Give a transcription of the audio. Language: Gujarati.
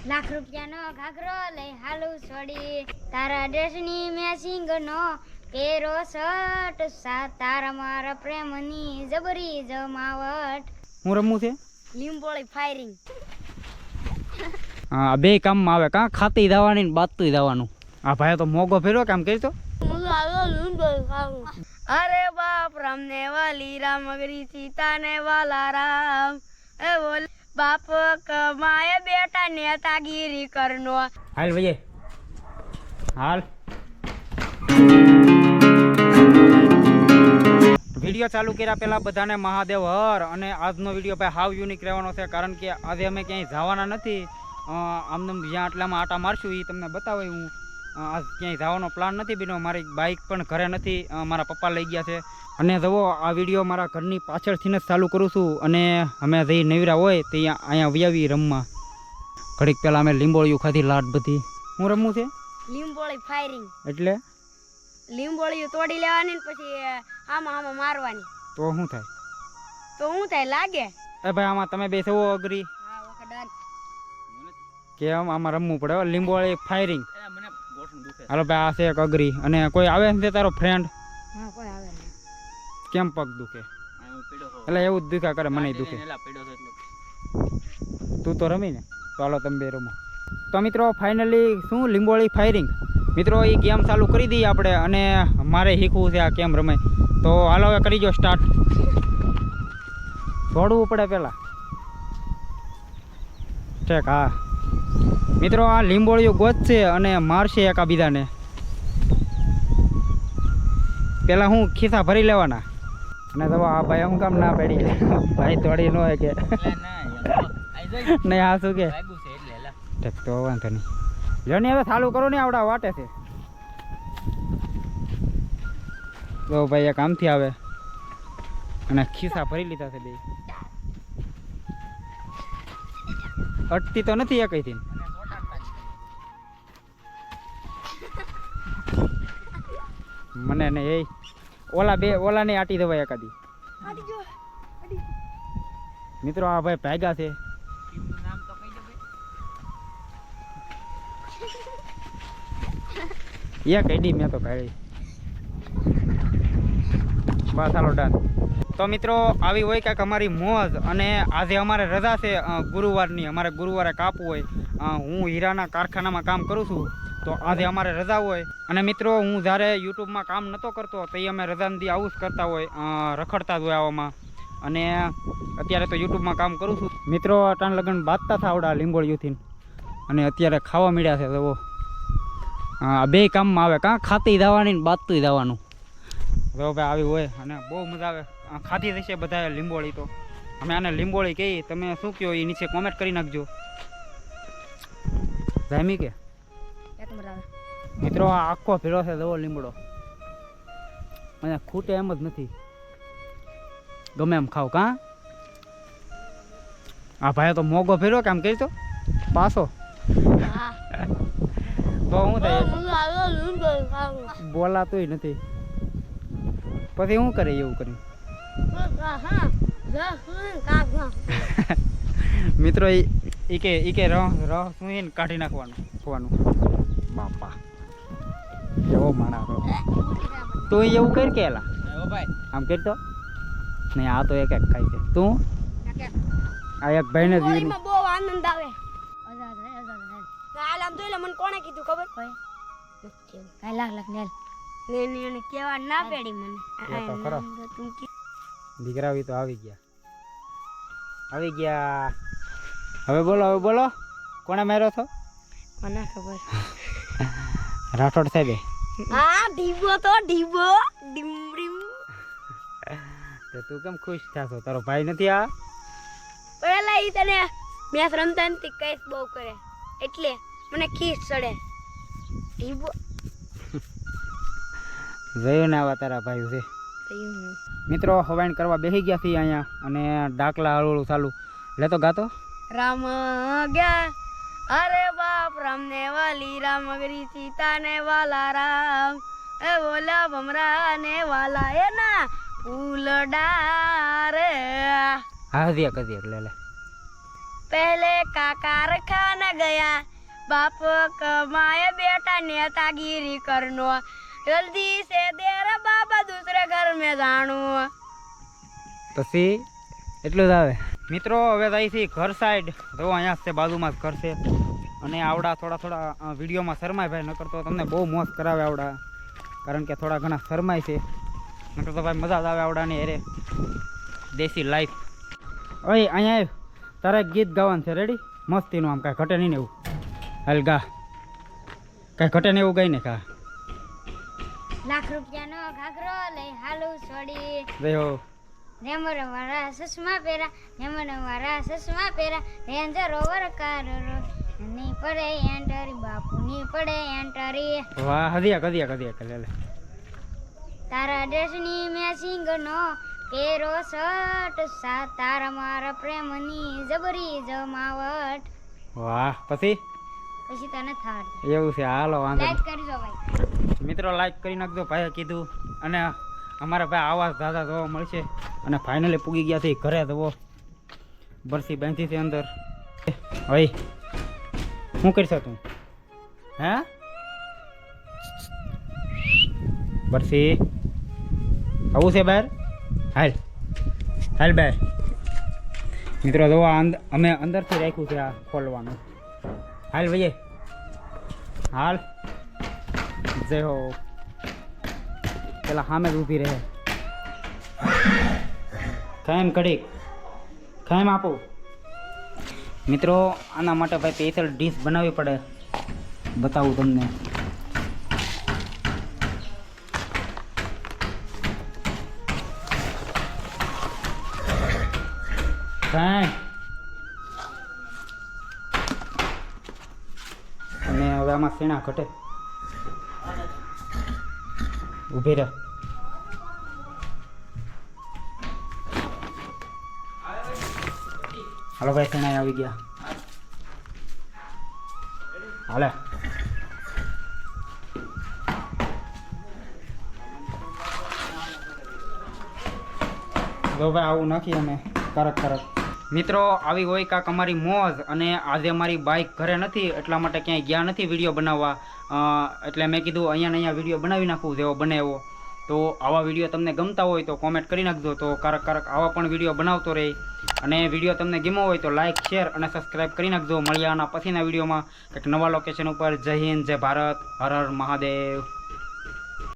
લાખ રૂપિયાનો ઘાઘરો લઈ હાલું છોડી તારા ડ્રેસની મેચિંગ નો કેરો શર્ટ તારા મારા પ્રેમની જબરી જમાવટ. હું રમવું છે લીંબોળી ફાયરિંગ. હા બે કામમાં આવે કાં ખાતી દાવાની ને બાતું દાવાનું. આ ભાઈ તો મોગો ફેરવો કામ કરી તો અરે બાપ રામ ને વાલી રામગરી સીતા ને વાલા રામ એ બોલ બાપ કમાય બેટા નેતાગીરી કરનો. હાલ ભાઈ હાલ. વિડીયો ચાલુ કર્યા પહેલા બધાને મહાદેવ હર. અને આજનો વિડીયો ભાઈ હાવ યુનિક રહેવાનો છે કારણ કે આજે અમે ક્યાંય જવાના નથી. આમને જ્યાં આટલામાં આટા મારશું એ તમને બતાવે. હું આજ ક્યાંય જવાનો પ્લાન નથી બીનો. મારી બાઇક પણ ઘરે નથી, મારા પપ્પા લઈ ગયા છે. અને જુઓ આ વિડીયો મારા ઘરની પાછળથી જ ચાલુ કરું છું. અને અમે જઈ નવીરા હોય તો અહીંયા વ્યાવી રમવા. ઘડીક પહેલાં અમે લીંબોળીઓ ખાધી લાટ બધી. હું રમવું છે લીંબોળી ફાયરિંગ એટલે લીંબોળીઓ તોડી લેવાની પછી આમાં મારવાની. તો શું થાય? તો શું થાય લાગે? એ ભાઈ આમાં તમે બે સવો અઘરી કેમ આમાં રમવું પડે લીંબોળી ફાયરિંગ. હાલો ભાઈ આ છે એક અઘરી. અને કોઈ આવે છે તારો ફ્રેન્ડ? કેમ પગ દુખે? એટલે એવું જ દુખ્યા કરે, મને દુખે. તું તો રમી ને તો હાલો તમે બે રમો. તો મિત્રો ફાઇનલી શું લીંબોળી ફાયરિંગ મિત્રો એ ગેમ ચાલુ કરી દઈએ આપણે. અને મારે શીખવું છે આ કેમ રમાય. તો હાલો હવે કરી જો સ્ટાર્ટ. દોડવું પડે પહેલાં. ઠીક હા મિત્રો આ લીંબોળીઓ ગોતશે અને મારશે એકાબીજાને. પહેલાં હું ખિસ્સા ભરી લેવાના. અને તો આ ભાઈ હું કામ ના પડી ભાઈ દોડી ન હોય કે નહીં આ શું કે ઠીક તો વાંધો નહીં. જો ને હવે ચાલુ કરો ને આવડા વાટે છે. તો ભાઈ એક આમથી આવે અને ખિસ્સા ભરી લીધા છે બે. અટતી તો નથી એકઈથી. મને ને એ ઓલા બે ઓલા ને આટી દેવાય એકાદી. મિત્રો આ ભાઈ ભાગ્યા છે. એક એડી મેં તો ભાઈ બસ હાલો ડન. તો મિત્રો આવી હોય કાંઈક અમારી મોજ. અને આજે અમારે રજા છે ગુરુવારની. અમારે ગુરુવારે કાપવું હોય. હું હીરાના કારખાનામાં કામ કરું છું તો આજે અમારે રજા હોય. અને મિત્રો હું જ્યારે યુટ્યુબમાં કામ નહોતો કરતો તો એ અમે રજાને દી આવું જ કરતા હોય, રખડતા જ હોય આવામાં. અને અત્યારે તો યુટ્યુબમાં કામ કરું છું. મિત્રો અટાણ લગન બાંધતા હતા આવડા લીંબોળીઓથી. અને અત્યારે ખાવા મળ્યા છે તો આ બે કામમાં આવે કાં ખાતી દાવાની ને બાતું દાવાનું. તો ભાઈ આવી હોય અને બહુ મજા આવે. ખાધી થશે બધા લીંબોળી. તો અમે આને લીંબોળી કહીએ. તમે શું કહો એ નીચે કોમેન્ટ કરી નાખજો. જામી કે મિત્રો આ આખો ભેળો છે જવો લીંબડો. મને ખૂટે એમ જ નથી, ગમે એમ ખાવ કાં. આ ભાઈ તો મોગો ફેરવો કે આમ કહી તો પાછો તો શું થાય બોલાતુંય નથી. પછી શું કરે એવું કરી મિત્રો ઈ કે રહ શું કાઢી નાખવાનું બાપા એવો માણા તું એવું કર કે એલા આમ કરતો નહીં. આ તો એક એક ખાય છે. તું આ એક ભાઈને બહુ આનંદ આવે. આમ તો મને કોણે કીધું ખબર? ને કેવા ના પેડી મને. દીકરા તો આવી ગયા. હવે બોલો કોણે માર્યો છો? કોને ખબર? રાઠોડ સાહેબે. હા ઢીબો તો ઢીબો ડીમડીમ. તો તું કેમ ખુશ થાશો? તારો ભાઈ નથી આ? પેલા ઈ તને મેચ રમતા નથી કઈક બહુ કરે એટલે મને ખીસ ચડે. ઢીબો જોયું ને આવા તારા ભાઈ છે. મિત્રો હવાઈન કરવા બેસી ગયા છીએ અહીંયા. અને ડાકલા હળવું ચાલુ. લેતો ગાતો રામ ગયા અરે બાપ રામ ને વાલી રામગરી સીતા ને વાલા રામ એ બોલા ભમરા ને વાલા એ ના ફૂલ ડારે. હા દિયા કદી લે पहले का कारखाना गया बाप कमाए बेटा नेतागिरी करनो जल्दी से दे रे बाबा दूसरे घर में जानो પછી એટલું જ આવે મિત્રો હવે જાય છે ઘર સાઈડ જો અહીંયા છે બાજુમાં જ ઘર છે અને આવડા થોડા વિડીયોમાં શરમાય ભાઈ નકર તો તમને બહુ મોજ કરાવે આવડા કારણ કે થોડા ઘણા શરમાય છે નકર તો ભાઈ મજા જ આવે આવડાની અરે દેશી લાઈફ ઓય અહીંયા આવ તારે ગીત ગાવાનું છે રેડી મસ્તીનું આમ કાંઈ ઘટે નહીં ને એવું હાલ ગા કાંઈ ઘટે ને એવું ગાઈને કા લાખ રૂપિયાનો ઘાઘરો લઈ હાલું છોડી રહ્યો રેમર વાળા ચશ્મા પહેરા રેમર વાળા ચશ્મા પહેરા રેન્જ રોવર કાર ની પડે એન્ટરી બાપુની પડે એન્ટરી વાહ કદિયા લે લે તારા ડ્રેસની મેચિંગ નો પેરો શર્ટ તારા મારા પ્રેમની જબરી જમાવટ વાહ પછી તને થાળ એવું છે હાલો વાંધો લાઈક કરજો ભાઈ મિત્રો લાઈક કરી નાખજો ભાઈએ કીધું અને અમારા ભાઈ આવાજ દાદા જોવા મળશે અને ફાઇનલી પૂગી ગયા છે ઘરે જવો બરસી બાંધી છે અંદર ભાઈ શું કરશે તું હે બરસી આવું છે બહાર હાલ બહાર મિત્રો જોવા અમે અંદરથી રાખ્યું છે આ ખોલવાનું હાલ ભાઈએ હાલ જય હો પેલા સામે જ ઊભી રહે ખાયમ કડીક ખાયમ આપો મિત્રો આના માટે ભાઈ સ્પેશિયલ ડીશ બનાવવી પડે બતાવું તમને ખાય અને હવે આમાં શેણા ઘટે ઊભી રહે હાલો ભાઈ શેણા આવી ગયા હાલે જો ભાઈ આવું નાખીએ અમે કરક મિત્રો આવી હોય કાંક અમારી મોજ અને આજે અમારી બાઇક ઘરે નથી એટલા માટે ક્યાંય ગયા નથી વિડીયો બનાવવા એટલે મેં કીધું અહીંયા ને અહીંયા વિડીયો બનાવી નાખું જેવો બને એવો તો આવા વિડીયો તમને ગમતા હોય તો કોમેન્ટ કરી નાખજો તો કારક આવા પણ વિડીયો બનાવતો રહે અને વિડીયો તમને ગમ્યો હોય તો લાઇક શેર અને સબસ્ક્રાઈબ કરી નાખજો મળ્યા આના પછીના વિડીયોમાં કંઈક નવા લોકેશન ઉપર જય હિન્દ જય ભારત હર હર મહાદેવ